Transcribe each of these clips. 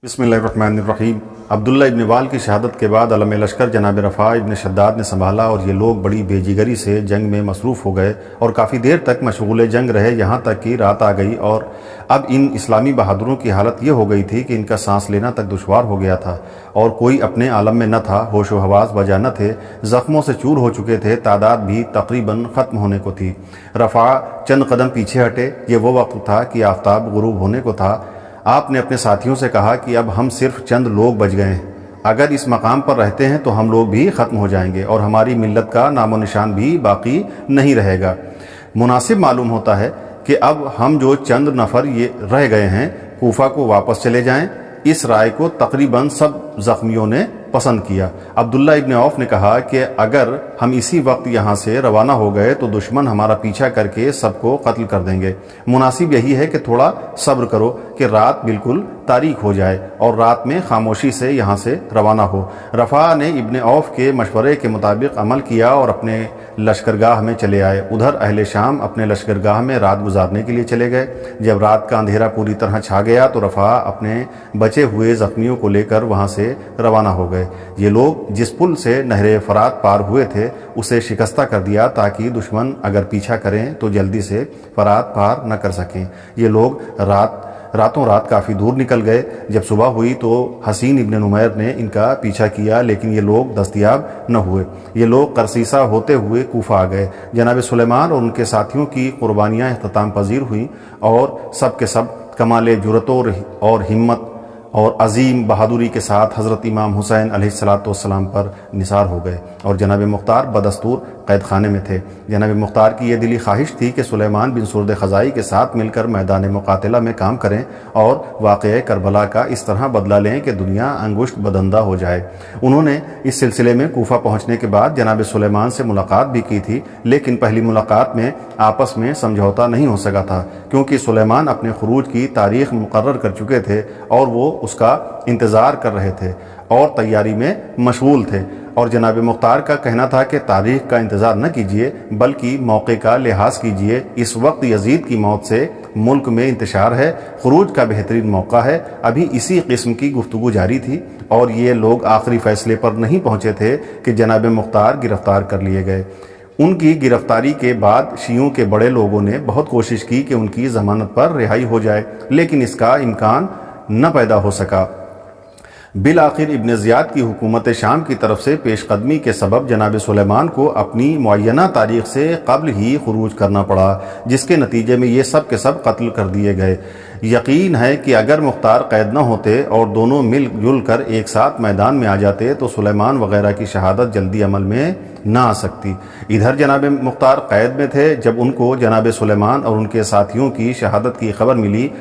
बिस्मिल्लाहिर्रहमानिर्रहीम। अब्दुल्ला इब्न वाल की शहादत के बाद अलम लश्कर जनाब रफ़ा इब्न शद्दाद ने संभाला और ये लोग बड़ी बेजिगरी से जंग में मसरूफ़ हो गए और काफ़ी देर तक मशगूल जंग रहे, यहाँ तक कि रात आ गई और अब इन इस्लामी बहादुरों की हालत ये हो गई थी कि इनका सांस लेना तक दुश्वार हो गया था और कोई अपने आलम में न था, होश व हवास बजा न थे, ज़ख्मों से चूर हो चुके थे, तादाद भी तकरीबन ख़त्म होने को थी। रफ़ा चंद कदम पीछे हटे। ये वो वक्त था कि आफ़ताब गुरूब होने को था। आपने अपने साथियों से कहा कि अब हम सिर्फ चंद लोग बच गए हैं, अगर इस मकाम पर रहते हैं तो हम लोग भी ख़त्म हो जाएंगे और हमारी मिल्लत का नामो निशान भी बाकी नहीं रहेगा। मुनासिब मालूम होता है कि अब हम जो चंद नफ़र ये रह गए हैं कूफा को वापस चले जाएं। इस राय को तकरीबन सब ज़ख्मियों ने पसंद किया। अब्दुल्ला इब्न औफ ने कहा कि अगर हम इसी वक्त यहाँ से रवाना हो गए तो दुश्मन हमारा पीछा करके सबको कत्ल कर देंगे। मुनासिब यही है कि थोड़ा सब्र करो कि रात बिल्कुल तारीख हो जाए और रात में खामोशी से यहाँ से रवाना हो। रफ़ा ने इब्न औफ के मशवरे के मुताबिक अमल किया और अपने लश्करगाह में चले आए। उधर अहले शाम अपने लश्करगाह में रात गुजारने के लिए चले गए। जब रात का अंधेरा पूरी तरह छा गया तो रफ़ा अपने बचे हुए ज़ख्मियों को लेकर वहाँ से रवाना हो गए। ये लोग जिस पुल से नहर फरात पार हुए थे उसे शिकस्ता कर दिया ताकि दुश्मन अगर पीछा करें तो जल्दी से फरात पार न कर सकें। ये लोग रातों रात काफ़ी दूर निकल गए। जब सुबह हुई तो हसीन इब्न नुमैर ने इनका पीछा किया लेकिन ये लोग दस्तयाब न हुए। ये लोग करसीसा होते हुए कूफा आ गए। जनाब सुलेमान और उनके साथियों की कुर्बानियाँ इख्तिताम पजीर हुई और सब के सब कमाल जुरत और हिम्मत और अजीम बहादुरी के साथ हज़रत इमाम हुसैन अलैहिस्सलाम पर निसार हो गए और जनाब मुख्तार बदस्तूर कैद खाने में थे। जनाब मुख्तार की यह दिली ख्वाहिश थी कि सुलेमान बिन सुर्द ख़ज़ाई के साथ मिलकर मैदान मुक़ातिला में काम करें और वाक़या करबला का इस तरह बदला लें कि दुनिया अंगुश्त बदंदा हो जाए। उन्होंने इस सिलसिले में कूफा पहुँचने के बाद जनाब सुलेमान से मुलाकात भी की थी, लेकिन पहली मुलाकात में आपस में समझौता नहीं हो सका था क्योंकि सुलेमान अपने खुरूज की तारीख़ मुकर्रर कर चुके थे और वो उसका इंतज़ार कर रहे थे और तैयारी में मशगूल थे। और जनाब मुख्तार का कहना था कि तारीख का इंतज़ार न कीजिए बल्कि मौके का लिहाज कीजिए। इस वक्त यजीद की मौत से मुल्क में इंतशार है, खुरूज का बेहतरीन मौका है। अभी इसी किस्म की गुफ्तगू जारी थी और ये लोग आखिरी फैसले पर नहीं पहुँचे थे कि जनाब मुख्तार गिरफ्तार कर लिए गए। उनकी गिरफ्तारी के बाद शियों के बड़े लोगों ने बहुत कोशिश की कि उनकी ज़मानत पर रिहाई हो जाए, लेकिन इसका इम्कान न पैदा हो सका। बिल आखिर इब्न ज़ियाद की हुकूमत शाम की तरफ से पेशकदमी के सबब जनाब सुलेमान को अपनी मुअय्यना तारीख से कब्ल ही खुरूज करना पड़ा, जिसके नतीजे में ये सब के सब कत्ल कर दिए गए। यकीन है कि अगर मुख्तार कैद न होते और दोनों मिलजुल कर एक साथ मैदान में आ जाते तो सुलेमान वगैरह की शहादत जल्दी अमल में ना आ सकती। इधर जनाब मुख्तार कैद में थे। जब उनको जनाब सुलेमान और उनके साथियों की शहादत की खबर मिली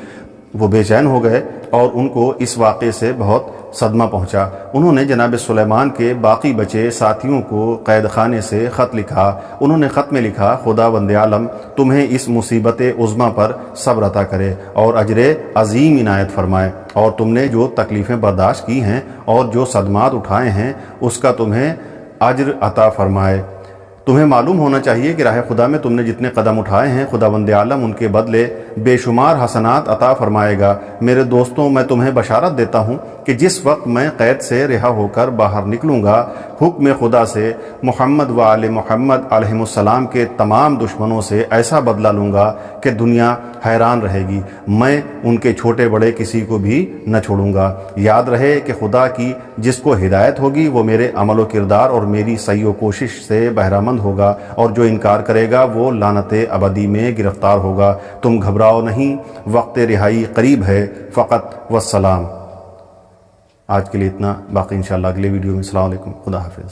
वो बेचैन हो गए और उनको इस वाक़े से बहुत सदमा पहुंचा। उन्होंने जनाब सुलेमान के बाकी बचे साथियों को कैद खाने से ख़त लिखा। उन्होंने ख़त में लिखा, खुदा वंदे आलम तुम्हें इस मुसीबत उज़्मा पर सब्र अता करे और अजरे अजीम इनायत फरमाए और तुमने जो तकलीफ़ें बर्दाश्त की हैं और जो सदमात उठाए हैं उसका तुम्हें अज्र अता फरमाए। तुम्हें मालूम होना चाहिए कि राह खुदा में तुमने जितने कदम उठाए हैं खुदावंद आलम उनके बदले बेशुमार हसनात अता फरमाएगा। मेरे दोस्तों, मैं तुम्हें बशारत देता हूँ कि जिस वक्त मैं कैद से रिहा होकर बाहर निकलूँगा हुक्म खुदा से मोहम्मद व आले मोहम्मद अलैहिस्सलाम के तमाम दुश्मनों से ऐसा बदला लूँगा कि दुनिया हैरान रहेगी। मैं उनके छोटे बड़े किसी को भी न छोड़ूंगा। याद रहे कि खुदा की जिसको हिदायत होगी वो मेरे अमल व किरदार और मेरी सही व कोशिश से बहरामंद होगा और जो इनकार करेगा वो लानते अबदी में गिरफ्तार होगा। तुम घबराओ नहीं, वक्त रिहाई करीब है। फ़क़त वस्सलाम। आज के लिए इतना, बाकी इंशाअल्लाह अगले वीडियो में। अस्सलाम वालेकुम, खुदा हाफिज़।